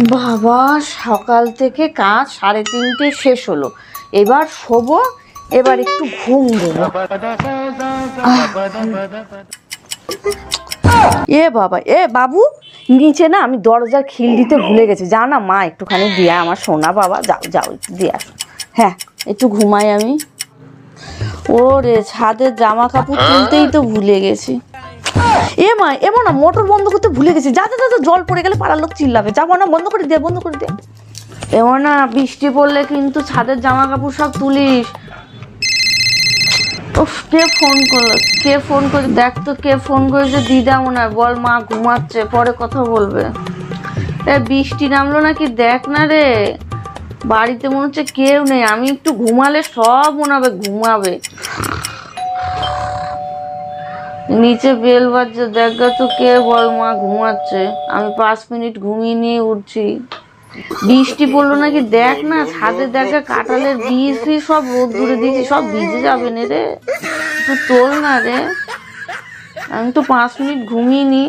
বাবা, সকাল থেকে কাজ 3:30 শেষ হলো, এবার শোবো, এবার একটু ঘুম দেবো। এ বাবা, এ বাবু, নিচে না আমি দরজার খিল দিতে ভুলে গেছি, যা না মা একটুখানি দিয়ে, আমার সোনা বাবা, যাও যাও একটু দিয়ে আসো। হ্যাঁ, একটু ঘুমাই আমি। ওরে, ছাদের জামা কাপড় তুলতেই তো ভুলে গেছি। এ মা, এমন না, মোটর বন্ধ করতে ভুলে গেছি, যাতে যাতে জল পড়ে গেলে পাড়ার লোক চিল্লাবে, যাবো না, বন্ধ করে দে, বন্ধ করে দে। এমন না, বৃষ্টি পড়লে কিন্তু ছাদের জামা কাপড় সব তুলিস। উফ, কে ফোন করলো, কে ফোন করে, দেখ তো কে ফোন করেছে। দিদা মনে হয়, বল মা ঘুমাচ্ছে, পরে কথা বলবে। এ বৃষ্টি নামলো নাকি দেখ না রে, বাড়িতে মনে হচ্ছে কেউ নেই, আমি একটু ঘুমালে সব মনে হবে ঘুমাবে। নিচে বেল বাজছে, দেখ তো কে, বল মা ঘুমাচ্ছে, আমি 5 মিনিট ঘুমিয়ে নিয়ে উঠছি। বৃষ্টি পড়লো নাকি দেখ না, ছাদে দেখা কাঁঠালের বীজ ফিজ সব রোদ দূরে দিয়েছি, সব ভিজে যাবে না রে, একটু তোল না রে, আমি তো 5 মিনিট ঘুমিয়ে নি।